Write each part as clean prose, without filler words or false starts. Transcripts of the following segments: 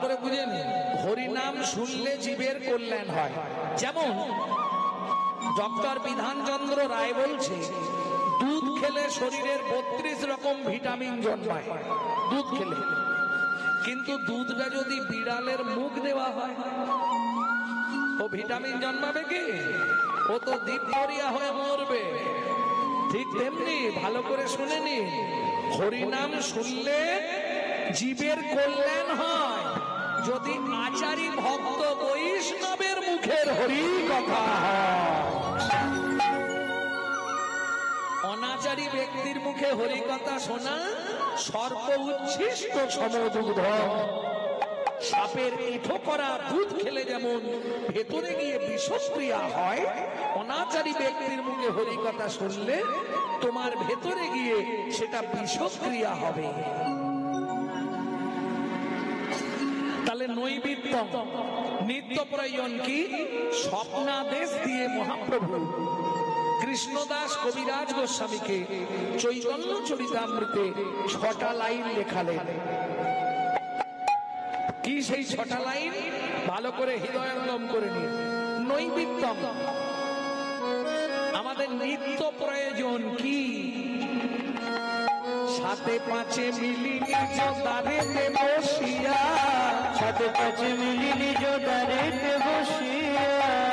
করে বুঝে নিন, হরিনাম শুনলে জীবের কল্যাণ হয়। যেমন ডক্টর বিধানচন্দ্র রায় বলছে, দুধ খেলে শরীরের 32 রকম ভিটামিন জন্মায়, দুধ খেলে। কিন্তু দুধটা যদি বিড়ালের মুখ দেওয়া হয়, ও ভিটামিন জন্মাবে কি? ও তো দিপরিয়া হয়ে মরবে। ঠিক তেমনি ভালো করে শুনে নিন, হরিনাম শুনলে জীবের কল্যাণ হয় যদি আচারী ভক্ত বৈষ্ণবের মুখের হরি কথা হয়। অনাচারী ব্যক্তির মুখে হরি কথা শোনা সর্ব উচ্ছিষ্ট সমদুগ্ধ। সাপের এঁঠো করা দুধ খেলে যেমন ভেতরে গিয়ে বিষক্রিয়া হয়, অনাচারী ব্যক্তির মুখে হরি কথা শুনলে তোমার ভেতরে গিয়ে সেটা বিষক্রিয়া হবে। তাহলে নৈবেদ্য নিত্য প্রয়োজন কি? স্বপ্নাদেশ দিয়ে মহাপ্রভু কৃষ্ণদাস কবিরাজ গোস্বামীকে চৈতন্য চরিতামৃতে 6টা লাইন লেখালেন। কি সেই 6টা লাইন? ভালো করে হৃদয়ঙ্গম করে নিন। নৈবেদ্য আমাদের নিত্য প্রয়োজন কি? 7 5 মিলি নিজ দ্বারেতে বসিয়া, 7 5 মিলি নিজ দ্বারেতে বসিয়া,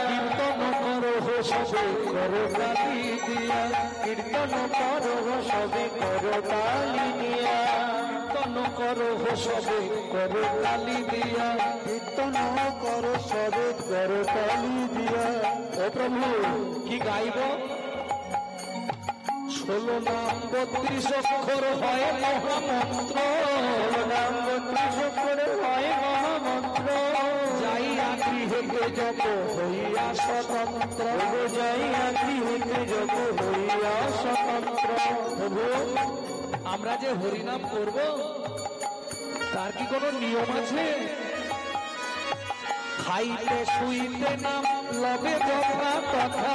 কীর্তন করো সবে করো তালি দিয়া, কীর্তন করো সবে করো তালি দিয়া, কীর্তন করো সবে করো তালি দিয়া, কীর্তন করো সবে করো তালি দিয়া। ও প্রভু কি গাইব? 16 নাম 32 অক্ষর হয় মহামন্ত্র, 16 নাম 32 অক্ষর হয় মহামন্ত্র। যাইয়া গৃহেতে জপ হইয়া স্বতন্ত্র, যাইয়া গৃহেতে জপ হইয়া স্বতন্ত্র। প্রভু আমরা যে হরিনাম করব তার কি কোনো নিয়ম আছে? খাইতে শুইতে নাম লবে যথা তথা,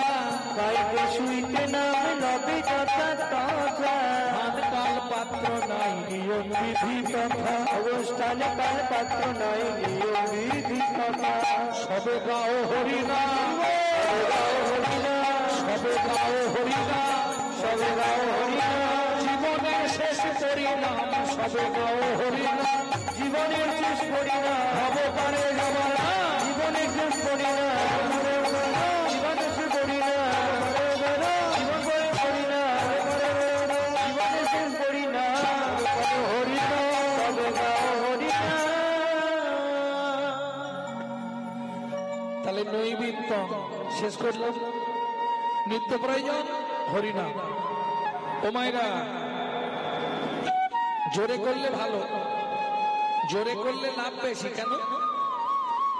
খাইতে শুইতে নাম লবে যথা তথা, কাল পাত্র নাই নিয়ম বিধি তথা, অবস্থানে কাল পাত্র নাই নিয়ম বিধি তথা। সবে গাও হরিনাম, সবে গাও হরিনাম, সবে গাও হরিনাম, জীবনের শেষ পরিণাম, সবে গাও হরিনাম, জীবনের শেষ পরিণাম, হব পারে যাবারা, জীবনের শেষ পরিণাম, জীবনের শেষ পরিণাম, জীবনের পরিণাম, জীবনের শেষ পরিণাম, হরিনাম, সবে গাও হরিনাম। তাহলে নৈবেদ্য শেষ করলাম। নিত্য প্রয়োজন হরিনাম। ও মায়েরা, জোরে করলে ভালো, জোরে করলে লাভ বেশি। কেন?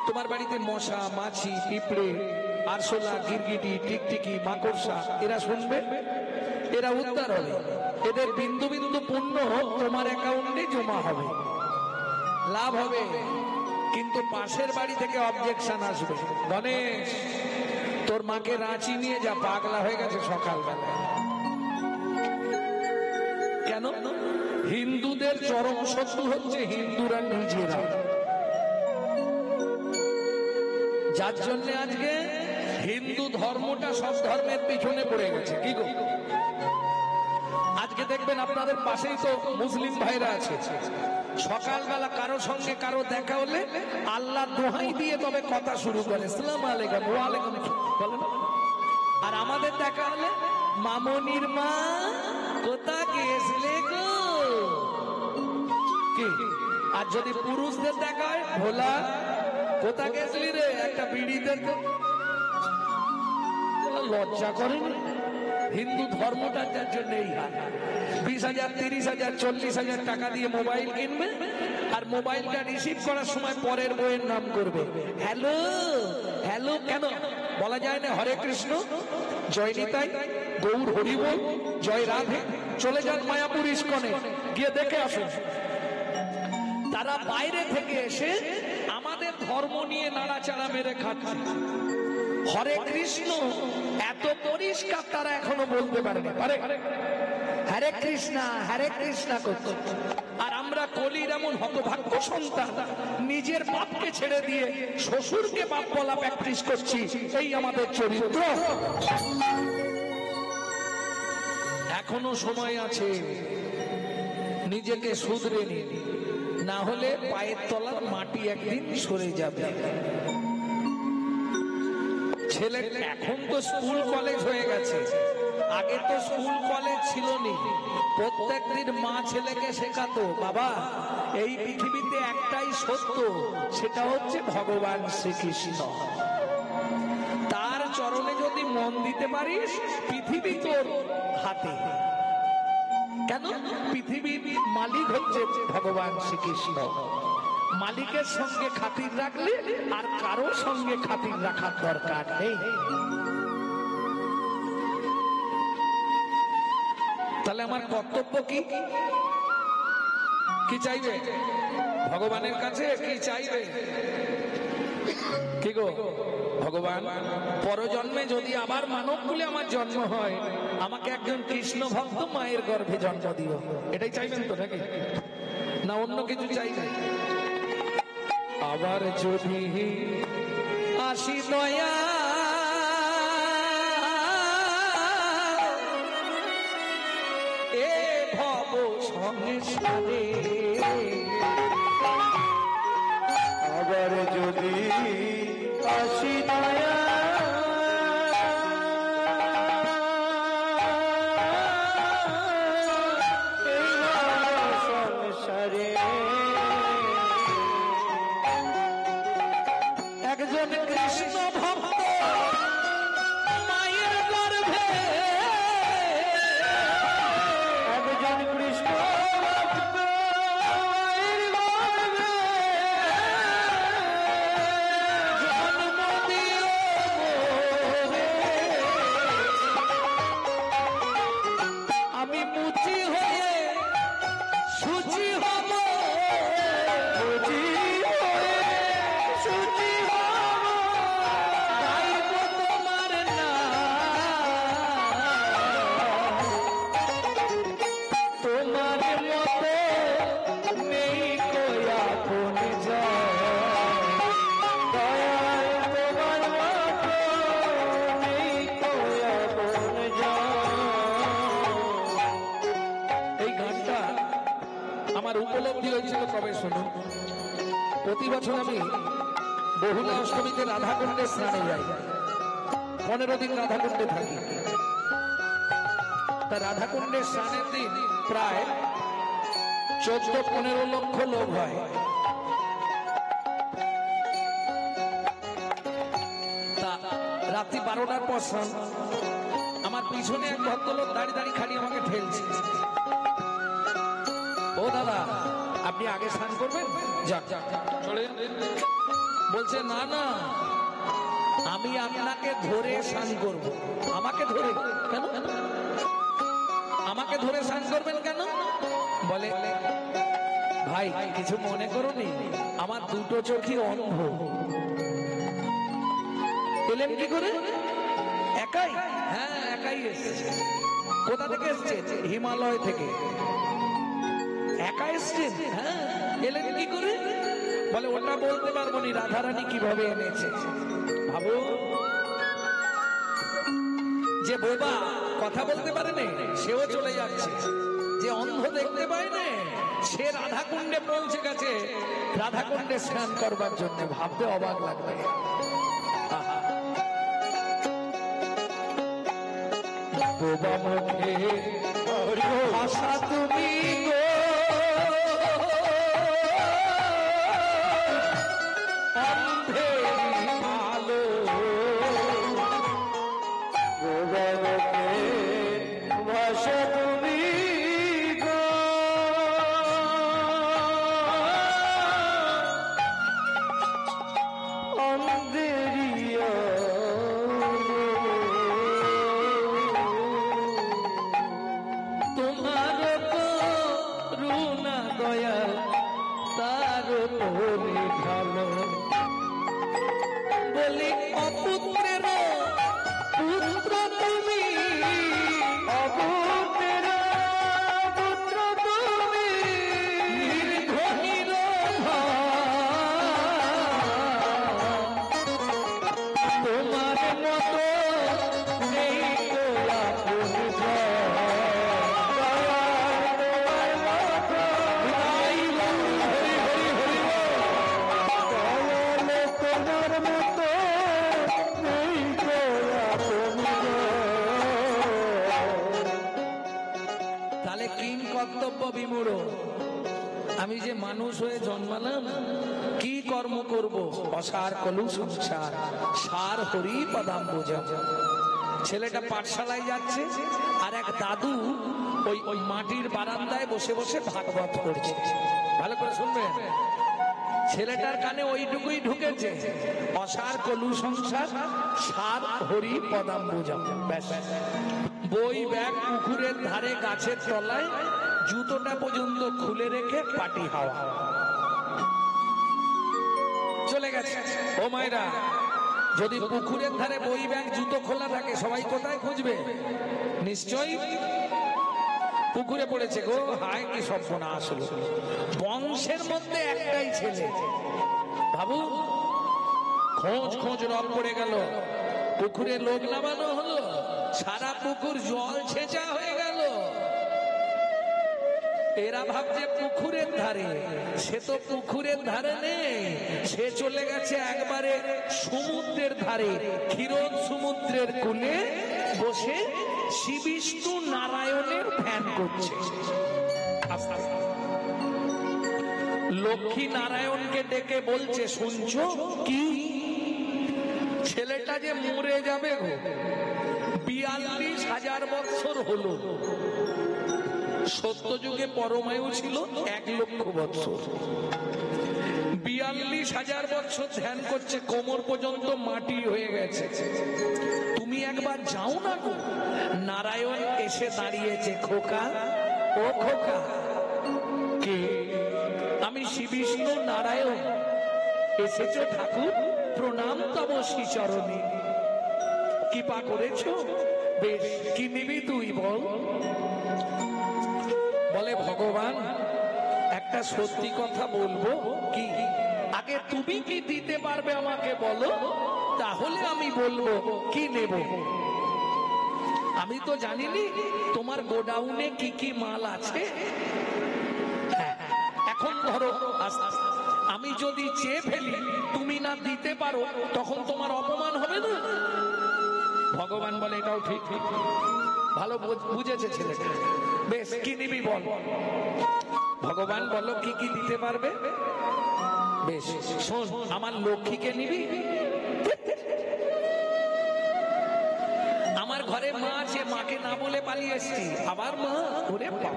তোমার বাড়িতে মশা মাছি পিঁপড়ে আরশোলা গিরগিটি টিকটিকি মাকড়সা এরা শুনবে, এরা উদ্ধার হবে, এদের বিন্দু বিন্দু পুণ্য তোমার অ্যাকাউন্টে জমা হবে, লাভ হবে। কিন্তু পাশের বাড়ি থেকে অবজেকশন আসবে, গণেশ তোর মাকে রাঁচি নিয়ে যা, পাগলা হয়ে গেছে সকালবেলা। কেন? হিন্দুদের চরম শত্রু হচ্ছে হিন্দুরা নিজেরা, যার জন্য আজকে হিন্দু ধর্মটা সব ধর্মের পিছনে পড়ে গেছে। কি গো, আজকে দেখবেন আপনাদের পাশেই তো মুসলিম ভাইরা আছে, সকালবেলা কারো সঙ্গে কারো দেখা হলে আল্লাহ দোহাই দিয়ে তবে কথা শুরু করে, আসসালামু আলাইকুম, ওয়া আলাইকুম বলেন। আর আমাদের দেখা হলে মামনির মা কোথা গেছিলে গো, কি? আর যদি পুরুষদের দেখা হয়, ভোলা কোথা গেছিলি রে, একটা বিড়ি দে তো। লজ্জা করেনি? হিন্দু ধর্মটা যার জন্য এই হাল। 20,000 30,000 40,000 টাকা দিয়ে মোবাইল কিনবে, আর মোবাইলটা রিসিভ করার সময় পরের বইয়ের নাম করবে, হ্যালো হ্যালো। কেন বলা যায় না হরে কৃষ্ণ, জয় নিতাই, গৌর হরি বল, জয় রাধে? চলে যান মায়াপুর ইস্কনে, গিয়ে দেখে আসুন। তারা বাইরে থেকে এসে আমাদের ধর্ম নিয়ে নাড়াচাড়া মেরে খাচ্ছে। হরে কৃষ্ণ এত পরিষ্কার তারা এখনো বলতে পারে না, পারে? হরে কৃষ্ণা করত। আর আমরা আমরা কলির এমন হতভাগ্য সন্তান, নিজের বাপকে ছেড়ে দিয়ে শ্বশুরকে বাপ বলা প্র্যাকটিস করছি, এই আমাদের চরিত্র। এখনো সময় আছে, নিজেকে শুধরে নিন, না হলে পায়ের তলার মাটি একদিন সরে যাবে। ছেলে এখন তো স্কুল কলেজ হয়ে গেছে, আগে তো স্কুল কলেজ ছিল না। প্রত্যেকদিন মা ছেলেকে শেখাতো, বাবা এই পৃথিবীতে একটাই সত্য, সেটা হচ্ছে ভগবান শ্রীকৃষ্ণ। তার চরণে যদি মন দিতে পারিস, পৃথিবী তোর হাতে। কেন? পৃথিবীর মালিক হচ্ছে ভগবান শ্রীকৃষ্ণ। মালিকের সঙ্গে খাতির রাখলে আর কারো সঙ্গে খাতির রাখার দরকার নেই। তাহলে আমার কর্তব্য কি? কি চাইবে ভগবানের কাছে? কি চাইবে? কি গো ভগবান, পরজন্মে যদি আবার মানব কুলে আমার জন্ম হয়, আমাকে একজন কৃষ্ণ ভক্ত মায়ের গর্ভে জন্ম দিও, এটাই চাইবেন তো নাকি? না অন্য কিছু চাইবেন? আবার যদি আসি দয়া এ ভব সংসারে, আবার যদি আসি দয়া সংসারে, একজন কৃষ্ণ ভক্ত মায়ের গর্ভে, একজন কৃষ্ণ ভক্ত মায়ের গর্ভে জন্ম দিও মোরে। আমি মুচি হয়ে সুচি হব, বুঝি হয়ে সুচি হব, গাইব তোমার নাম। তোমার মতো নেই কোয়া কোন যায়, দয়াল তোমার মতো নেই কোয়া কোন যায়। এই গানটা আমার উপলব্ধি হয়েছিল কবে শুনুন। প্রতি বছর আমি বহুলা অষ্টমীতে রাধাকুণ্ডে স্নানে যাই, 15 দিন রাধাকুণ্ডে থাকি। তা রাধাকুণ্ডের স্নানের দিন প্রায় 14-15 লক্ষ লোক হয়। তা রাত্রি 12টার পর স্নান। আমার পিছনে এক ভদ্রলোক দাঁড়িয়ে দাঁড়িয়ে খালি আমাকে ঠেলছে, ও দাদা আপনি আগে স্নান করবেন, যাক চলে যান। বলছে না না, আমি আপনাকে ধরে স্নান করব। আমাকে ধরে কেন? আমাকে ধরে স্নান করবেন কেন? বলে ভাই কিছু মনে করোনি, আমার দুটো চোখই অন্ধ। এলেন কি করে? একাই? হ্যাঁ একাই এসেছে। কোথা থেকে এসছে? হিমালয় থেকে। একা এসছেন? হ্যাঁ। এলেন কি করে? বলে ওটা বলতে পারবো না, রাধারানী কিভাবে এনেছে। ভাবো, যে বোবা কথা বলতে পারে না সেও চলে যাচ্ছে, যে অন্ধ দেখতে পায় না সে রাধাকুণ্ডে পৌঁছে গেছে রাধাকুণ্ডে স্নান করবার জন্য। ভাবতে অবাক লাগবে। বোবা মুখে ভাষা তুমি গো, ভাষা তুমি গো, অন্ধেরিয়া তোমার করুণা দয়া তার উপরে ভালো। বলি অপুত্রের পুত্র তুমি, অপুত্রের পুত্র তুমি, তোমার মতো নেই গো আপন জন। তাহলে কিং কর্তব্য বিমূঢ়, আমি যে মানুষ হয়ে জন্মালাম, কি কর্ম করব? অসার কলু সংসার, সার হরি পদাম্বুজম। ছেলেটা পাঠশালায় যাচ্ছে, আর এক দাদু ওই মাটির বারান্দায় বসে বসে ভাগবত পড়ছে। ভালো করে শুনবেন, ছেলেটার কানে ওইটুকুই ঢুকেছে, অসার কলু সংসার, সার হরি পদাম্বুজম। ব্যাস। বই ব্যাগ পুকুরের ধারে গাছের তলায়, জুতোটা পর্যন্ত খুলে রেখে পাটি হাওয়া চলে গেছে। ও মায়েরা, যদি পুকুরের ধারে বই ব্যাগ জুতো খোলা থাকে, সবাই কোথায় খুঁজবে? নিশ্চয়ই পুকুরে পড়েছে গো। হায় কি সর্বনাশ হলো! বংশের মধ্যে একটাই ছেলে, ভাবু, খোঁজ খোঁজ রব পড়ে গেল, পুকুরে লোক নামানো হলো, সারা পুকুর জল ছেঁচা হয়ে গেল। এরা ভাবছে পুকুরের ধারে, সে তো পুকুরের ধারে নেই, সে চলে গেছে একবারে সমুদ্রের ধারে, ক্ষীরোদ সমুদ্রের কূলে বসে শ্রী বিষ্ণু নারায়ণের ধ্যান করছে। লক্ষ্মী নারায়ণকে ডেকে বলছে, শুনছো কি? ছেলেটা যে মরে যাবে গো, 42,000 বৎসর হলো। সত্যযুগে পরমায়ু ছিল 1,00,000 বৎসর। 42,000 বৎসর ধ্যান করছে, কোমর পর্যন্ত মাটি হয়ে গেছে। তুমি একবার যাও না গো। নারায়ণ এসে দাঁড়িয়েছে, খোকা, ও খোকা। কে? আমি শ্রী বিষ্ণু নারায়ণ। এসেছো ঠাকুর? প্রণাম তব শ্রী চরণে। কৃপা করেছো? বেশ, কি নিবি তুই বল? বলে, ভগবান, একটা সত্যি কথা বলবো। কি? আগে তুমি কি দিতে পারবে আমাকে বলো, তাহলে আমি বলবো কি নেব। আমি তো জানিনি তোমার গোডাউনে কি কি মাল আছে। এখন ধরো, আমি যদি চেয়ে ফেলি, তুমি না দিতে পারো, তখন তোমার অপমান হবে না? ভগবান বলে, এটাও ঠিক, ভালো বুঝেছে ছেলেটা। বেশ, কি নিবি বল? ভগবান বলো, কি কি দিতে পারবে? বেশ, শোন, আমার লক্ষ্মীকে নিবি? আমার ঘরে মা আছে, মাকে না বলে পালিয়ে এসছি। আবার মা? ওরে বাবা,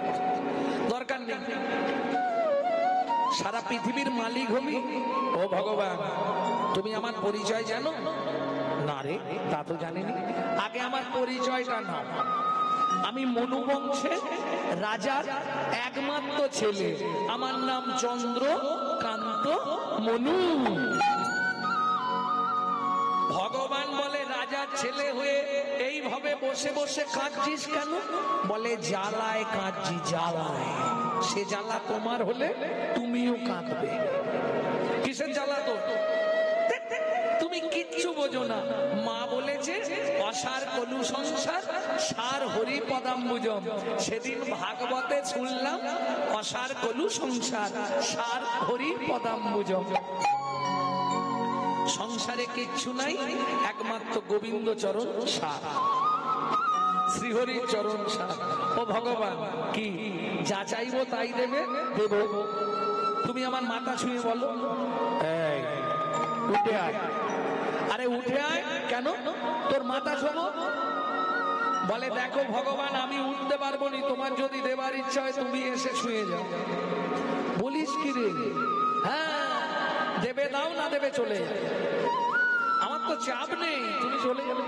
দরকার নেই। সারা পৃথিবীর মালিক হবি? ও ভগবান, তুমি আমার পরিচয় জানো? না রে, তা তো জানিনি। আগে আমার পরিচয়টা নাও। আমি মনু বংশের রাজার একমাত্র ছেলে, আমার নাম চন্দ্রকান্ত মনু। ভগবান বলে, রাজার ছেলে হয়ে এইভাবে বসে বসে কাঁদছিস কেন? বলে, জ্বালায় কাঁদছি, জ্বালায়। সে জ্বালা তোমার হলে তুমিও কাঁদবে। কিসের জ্বালা? তো তুমি কিচ্ছু বোঝো না। মা বলেছে, অসার কলু সংসার, সার হরি পদাম্বুজম। সেদিন ভাগবতে শুনলাম, অসার কলু সংসার, সার হরি পদাম্বুজম। সংসারে কিচ্ছু নাই, একমাত্র গোবিন্দ চরণ সার, শ্রীহরির চরণ সার। ও ভগবান, কি যা চাইবো তাই দেবে? দেব। তুমি আমার মাথা ছুঁয়ে বলো, এই উঠে আয়। আরে উঠে আয় কেন? তোর মাথা শোনো। বলে, দেখো ভগবান, আমি উঠতে পারবো না, তোমার যদি দেবার ইচ্ছা হয় তুমি এসে ছুঁয়ে যাও। বলিস কি রে? হ্যাঁ, দেবে দাও, না দেবে চলে যাও। আমার তো চাপ নেই, তুমি চলে যাবে।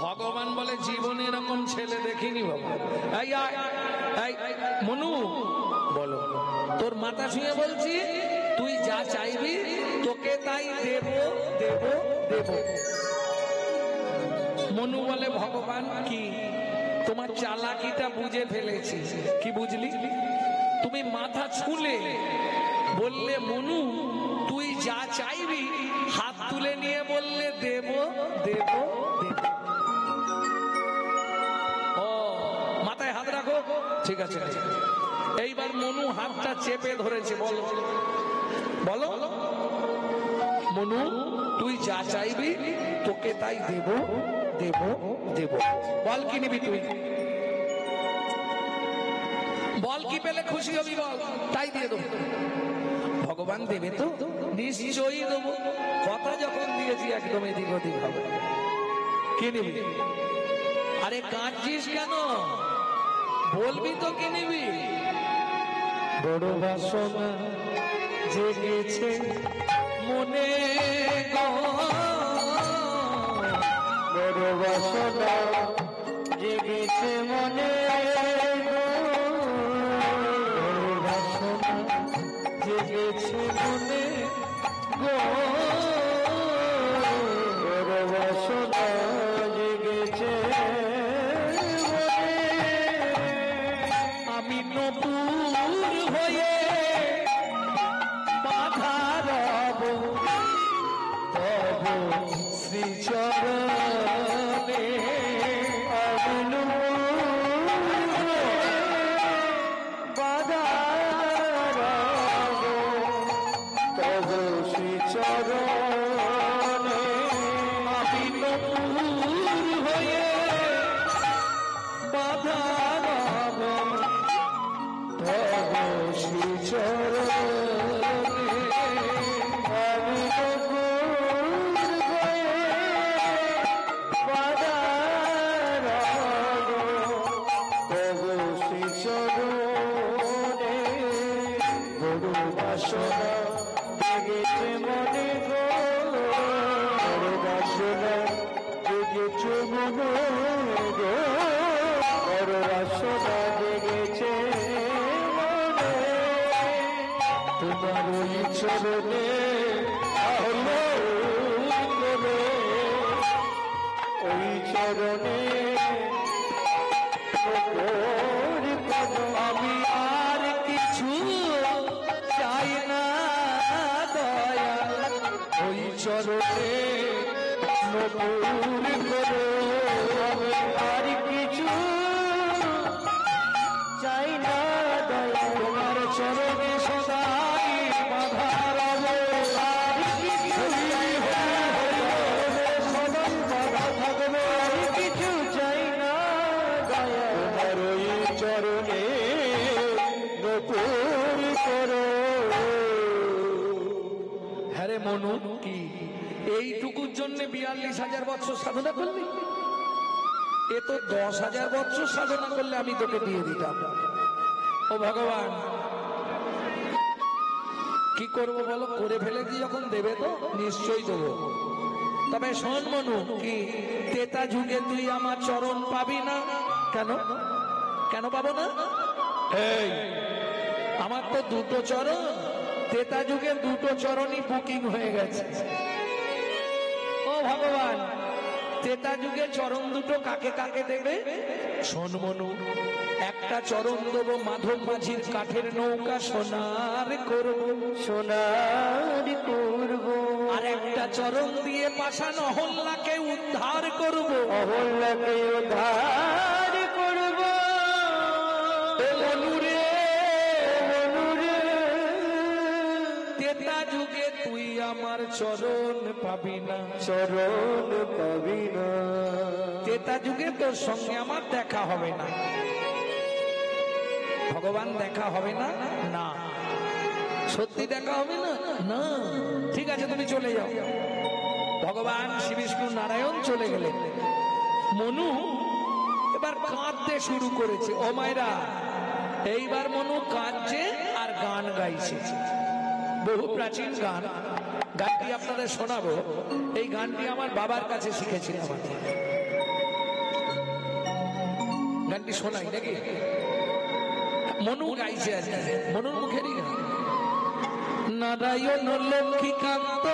ভগবান বলে, জীবনে এরকম ছেলে দেখিনি বাবা। এই মনু, বলো, তোর মাথা ছুঁয়ে বলছি, তুই যা চাইবি তোকে তাই দেব, দেব, দেব। মনু বলে, ভগবান, কি? তোমার চালাকিটা বুঝে ফেলেছি। কি বুঝলি? তুমি মাথা ছুলে বললে, মনু, তুই যা চাইবি হাত তুলে দেব দেব। ও মাথায় হাত রাখো, ঠিক আছে। এইবার মনু হাতটা চেপে ধরেছে, বলো বলো মনু, তুই যা চাইবি তোকে তাই দেব দেব দেব। বল কি নিবি তুই, বল কি পেলে খুশি হবি, বল তাই দিয়ে দেবো। ভগবান দেবে তো, নিশ্চয়ই দেবো। কথা যখন দিয়েছি একদম এদিক ওদিক হবে। কি নিবি? আরে কাঁদছিস কেন, বলবি তো কি নিবি। বড় বাসনা জেগেছে মনে গো, বড় বাসনা জেগেছে মনে গো, বড় বাসনা জেগেছে মনে গো, বড় বাসনা জেগেছে মনে। আমি নপুর হয়ে বাধা রব তব শ্রীচরণে, বাধা রব তব শ্রীচরণে, আমি নপুর হয়ে বাধা রব তব শ্রীচরণে। আমি নপুর হয়ে বাধা রব তব শ্রীচরণে, বড় বাসনা জেগেছে মনে গো, বড় বাসনা জেগেছে মনে গো, বড় বাসনা জেগেছে মনে। তোমার ওই চরণে আলো করে, ওই চরণে আমি আর কিছু চাই না দয়া, ওই চরণে নপুর করো। আমি আর কিছু চাই না দয়া, তোমার চরণে সদাই বাধা রব, আর কিছু চাই না দয়া, সদাই বাধা থাকবে, আর কিছু চাই না দয়া, তোমার ওই চরণে নপুর করো। হ্যাঁ রে মনু, কি এইটুকুর জন্য 42,000 বছর সাধনা করলি? এ তো 10,000 বছর সাধনা করলে আমি তোকে দিয়ে দিতাম। ও ভগবান, কি করবো বলো, করে ফেলেছি যখন দেবে তো নিশ্চয়ই দেবো। তবে শোন মনু, কি তেতা যুগে তুই আমার চরণ পাবি না? কেন কেন পাবো না? এই আমার তো দুটো চরণ, তেতা যুগে দুটো চরণই বুকিং হয়ে গেছে। ও ভগবান, তেতা যুগে চরণ দুটো কাকে কাকে দেবে? শোন মনু, একটা চরণ দেবো মাধব মাঝির কাঠের নৌকা সোনার করব, সোনার করব, আর একটা চরণ দিয়ে পাষাণ অহল্যাকে উদ্ধার করব। অহল্যাকে উদ্ধার করব। ও মনু রে, মনুরে, তেতা যুগে তুই আমার চরণ পাবি না, চরণ পাবি না, তেতা যুগে তোর সঙ্গে আমার দেখা হবে না। ভগবান দেখা হবে না? না। সত্যি দেখা হবে না? না। ঠিক আছে, তুমি চলে যাও। ভগবান শ্রী বিষ্ণু নারায়ণ চলে গেলেন। মনু এবার কাঁদতে শুরু করেছে। ও মায়েরা, এইবার মনু কাঁদছে আর গান গাইছে, বহু প্রাচীন গান। গানটি আপনাদের শোনাবো। এই গানটি আমার বাবার কাছে শিখেছিলাম। গানটি শোনাই নাকি? মনু গাইছে আর কি, মনুর মুখেরই গান। নারায়ণ লক্ষ্মীকান্ত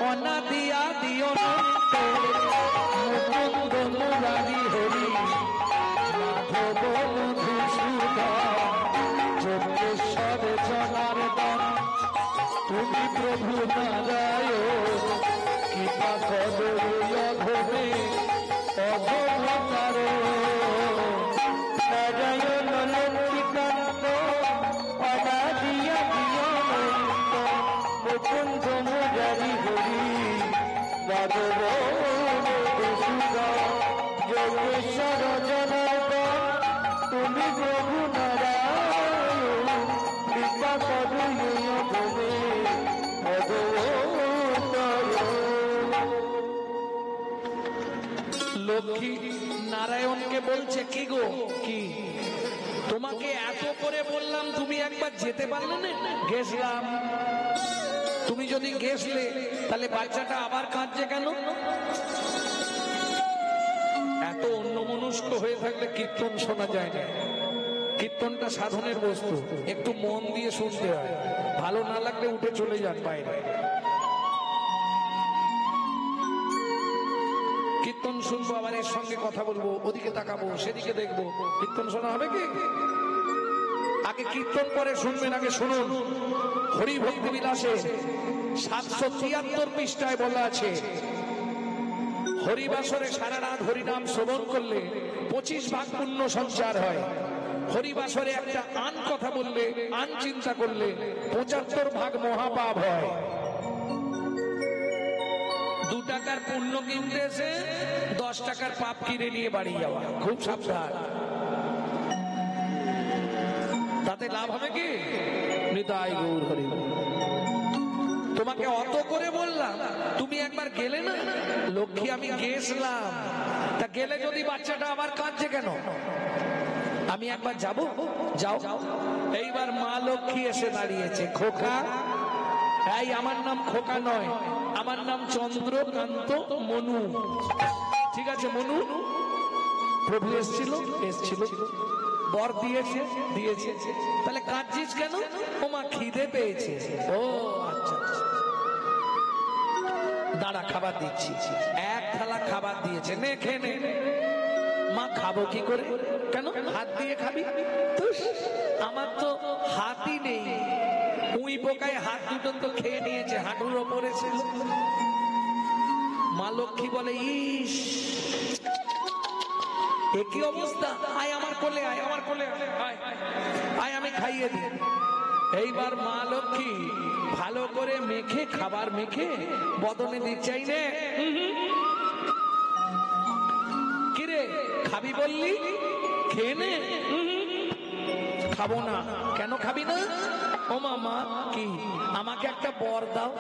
অনাদিয়া দিও মুকুন্দ মুরারি হরি মাধব মধুসূদন যোগেশ্বর জনার্দন, তুমি প্রভু নারায়ণ কৃপা করো অধমে অধমতার নারায়ণ লক্ষ্মীকান্ত অনাদিয়া দিয়ন্ত মুকুন্দ মুরারি হরি মাধব মধুসূদন যোগেশ্বর জনার্দন তুমি প্রভু নারায়ণ কৃপা করো অধমে লক্ষ্মী নারায়ণকে বলছে কি গো, কি তোমাকে এত করে বললাম, তুমি একবার যেতে পারলে না? গেছলাম। তুমি যদি গেছলে তাহলে বাচ্চাটা আবার কাঁদছে কেন? এত অন্যমনস্ক হয়ে থাকলে কীর্তন শোনা যায় না। কীর্তনটা সাধনের বস্তু, একটু মন দিয়ে শুনতে হয়। ভালো না লাগলে উঠে চলে যান বাইরে। কীর্তন শুনবো, আবার এর সঙ্গে কথা বলবো, ওদিকে তাকাবো, সেদিকে দেখবো, কীর্তন শোনা হবে কি? আগে কীর্তন পরে শুনবেন, আগে শুনুন। হরি ভক্তি বিলাসে 773 পৃষ্ঠায় বলা আছে, হরিবাসরে সারা রাত হরিনাম শ্রবণ করলে 25 ভাগ পুণ্য সঞ্চার হয়। হরিবাসরে একটা আন কথা বললে, আন চিন্তা করলে 75 ভাগ মহাপাপ হয়। 2 টাকার পুণ্য কিনতে এসে 10 টাকার পাপ কিনে নিয়ে বাড়ি যাওয়া, খুব সাবধান। তাতে লাভ হবে কি? নিতাই গৌর হরি। তোমাকে অত করে বললাম, তুমি একবার গেলে না? লক্ষ্মী আমি গেছলাম, তা গেলে যদি বাচ্চাটা আবার কাঁদছে কেন? আমি একবার যাব। যাও। এইবার মা লক্ষ্মী এসে দাঁড়িয়েছে। খোকা, এই আমার নাম খোকা নয়, আমার নাম চন্দ্রকান্ত মনু। ঠিক আছে মনু? প্রভু এসেছিল, বর দিয়েছে, তাহলে কাঁদছিস কেন? ও মা খিদে পেয়েছে। ও আচ্ছা, দাঁড়া খাবার দিচ্ছি। 1 থালা খাবার দিয়েছে, নে খেয়ে নে। মা খাবো কি করে? কেন? হাত দিয়ে খাবি? আমার তো হাতই নেই। উই পোকায় হাত দুটো তো খেয়ে নিয়েছে, হাঁটুর ওপরে ছিল। মা লক্ষ্মী বলে, ইস একই অবস্থা, আয় আমার কোলে, আয় আমার কোলে, আয় আমি খাইয়ে দিই। এইবার মা লক্ষ্মী ভালো করে মেখে, খাবার মেখে বদনে দিচ্ছাই নে। কিরে খাবি বললি, খেয়ে নে। খাবো না। কেন খাবি না? ও মামা কি, আমাকে একটা বর দাও।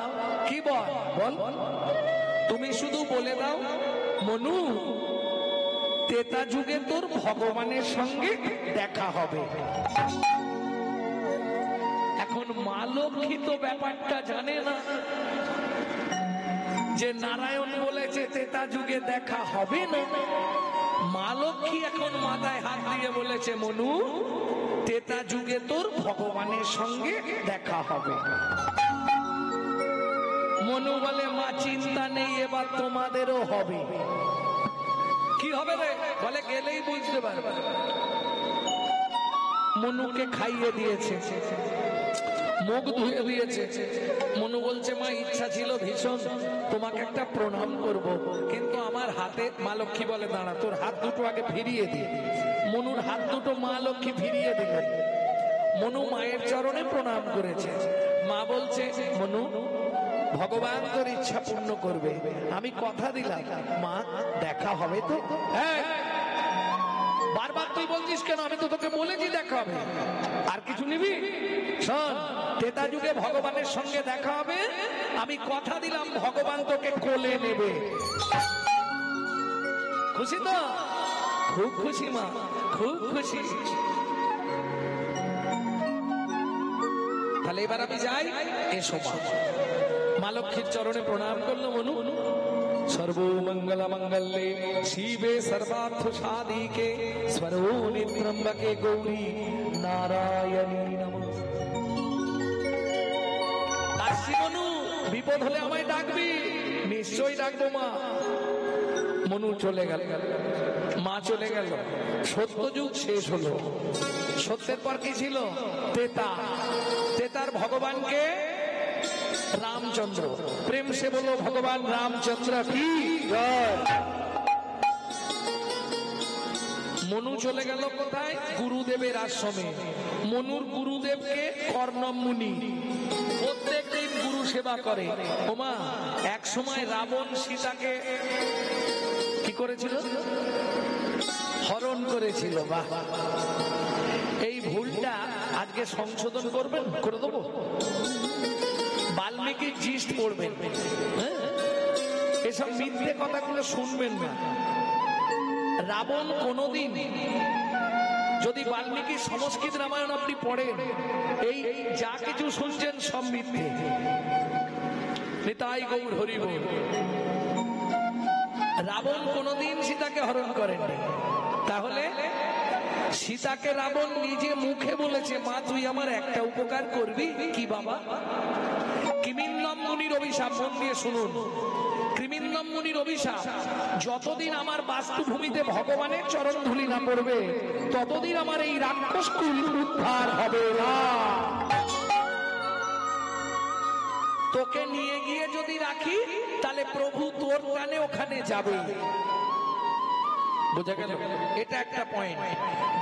কি বর? বল। তুমি শুধু বলে দাও, মনু ত্রেতা যুগে তোর ভগবানের সঙ্গে দেখা হবে। এখন মা লক্ষ্মী তো ব্যাপারটা জানে না যে নারায়ণ বলেছে ত্রেতা যুগে দেখা হবে না। মা লক্ষ্মী এখন মাথায় হাত দিয়ে বলেছে, মনু ত্রেতা যুগে তোর ভগবানের সঙ্গে দেখা হবে। মনু বলে, মা চিন্তা নেই, এবার তোমাদেরও হবে। কি হবে রে? বলে গেলেই বুঝতে পারবে। মনুকে খাইয়ে দিয়েছে, মুখ ধুয়ে দিয়েছে। মনু বলছে, মা ইচ্ছা ছিল ভীষণ তোমাকে একটা প্রণাম করব, কিন্তু আমার হাতে। মা লক্ষ্মী বলে, দাঁড়া, তোর হাত দুটো আগে ফিরিয়ে দি। মনুর হাত দুটো মা লক্ষ্মী ফিরিয়ে দিলেন। মনু মায়ের চরণে প্রণাম করেছে। মা বলছে, মনু ভগবান তোর ইচ্ছা পূর্ণ করবে, আমি কথা দিলাম। মা দেখা হবে তো? বারবার তুই বলছিস কেন? আমি তো তোকে বলেছি দেখা হবে। আর কিছু নিবি? শোন, ত্রেতা যুগে ভগবানের সঙ্গে দেখা হবে, আমি কথা দিলাম ভগবান তোকে কোলে নেবে। খুশি তো? খুব খুশি মা, খুব খুশি। তাহলে এবার আমি যাই। এসো মা। মা লক্ষ্মীর চরণে প্রণাম করলো মনু। সর্বমঙ্গল মঙ্গলে শিবে সর্বার্থ সাধিকে স্বরূপে ত্রম্বকে গৌরী নারায়ণী নমস্তে। আসছি মনু, বিপদ হলে আমায় ডাকবি। নিশ্চয়ই ডাকবো মা। মনু চলে গেল, মা চলে গেল। সত্যযুগ শেষ হলো। সত্যের পর কি ছিল? ত্রেতা। ত্রেতার ভগবানকে রাম रामचंद्र। प्रेम से बोलो भगवान रामचंद्र की जय। মনু চলে গেল কোথায়? গুরুদেবের আশ্রমে। মনুর গুরুদেবকে কর্ণম মুনি, প্রত্যেকদিন গুরু সেবা করে। ওমা, এক সময় রাবণ সীতাকে কি করেছিল? হরণ করেছিল। বাহ, এই ভুলটা আজকে সংশোধন করবেন, করে দেবো। বাল্মীকি জিস্ট পড়বেন, এসব মিথ্যে কথাগুলো শুনবেন না। রাবণ কোনদিন, যদি বাল্মীকি সংস্কৃত রামায়ণ আপনি পড়েন, এই যা কিছু শুনছেন সব মিথ্যে। নিতাই গৌর হরি বল। রাবণ কোনদিন সীতাকে হরণ করেননি। তাহলে সীতাকে রাবণ নিজে মুখে বলেছে, মা তুই আমার একটা উপকার করবি। কি বাবা? কিমিন্নম মুনির অভিশাপ, মন দিয়ে শুনুন। কৃমিন্নম মুনির অভিশাপ, যতদিন আমার বাস্তুভূমিতে ভগবানের চরণ ধুলি না পড়বে, ততদিন আমার এই রাক্ষস কুল উদ্ধার হবে না। তোকে নিয়ে গিয়ে যদি রাখি, তাহলে প্রভু তোর প্রাণে ওখানে যাবে। বোঝা গেল? এটা একটা পয়েন্ট।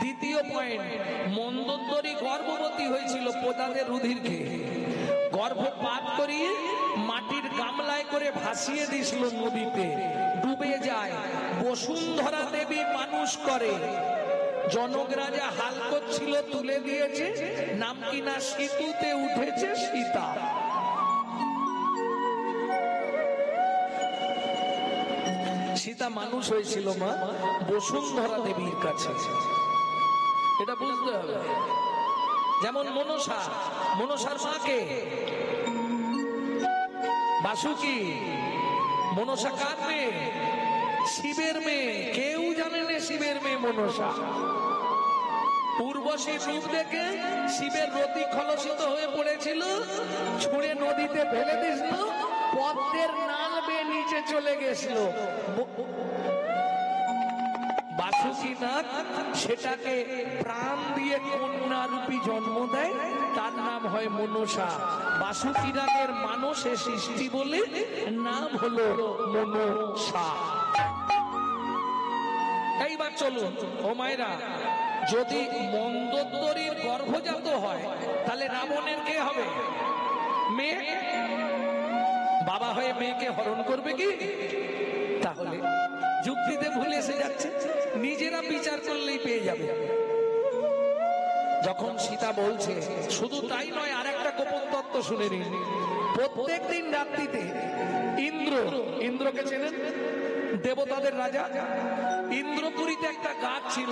দ্বিতীয় পয়েন্ট, মন্দোদরী গর্ভবতী হয়েছিল প্রজাদের রুধির খেয়ে। গর্ভপাত করিয়ে মাটির গামলায় করে ভাসিয়ে দিয়েছিল নদীতে, ডুবে যায়। বসুন্ধরা দেবী মানুষ করে। জনক রাজা হাল করছিল, তুলে দিয়েছে, নাম কিনা সেতুতে উঠেছে সীতা। সীতা মানুষ হয়েছিল মা বসুন্ধরা দেবীর কাছে, এটা বুঝতে হবে। যেমন মনসা, মনসার মাকে বাসুকি। মনসা কার মেয়ে? শিবের মেয়ে। কেউ জানে না শিবের মেয়ে মনসা। পূর্বশী রূপ দেখে শিবের রতি খলসিত হয়ে পড়েছিল, ছুঁড়ে নদীতে ফেলে দিয়েছিল, পদ্মের নাল বেয়ে নিচে চলে গেছিল। বাসুকীনাথ সেটাকে প্রাণ দিয়ে কন্যা রূপী জন্ম দেয়, তার নাম হয় মনসা। বাসুকীনাথের মানসে সৃষ্টি বলে নাম হলো মনসা। এইবার চলুন ও মায়েরা, যদি মন্দোদরীর গর্ভজাত হয়, তাহলে রাবণের কে হবে? মেয়ে। বাবা হয়ে মেয়েকে হরণ করবে কি? তাহলে যুক্তিতে ভুলে এসে যাচ্ছে, নিজেরা বিচার করলেই পেয়ে যাবে। যখন সীতা বলছে, শুধু তাই নয়, আর একটা গোপন তত্ত্ব শুনে নিন। প্রত্যেক দিন রাত্রিতে ইন্দ্র, ইন্দ্রকে চেনেন? দেবতাদের রাজা। ইন্দ্রপুরীতে একটা গাছ ছিল,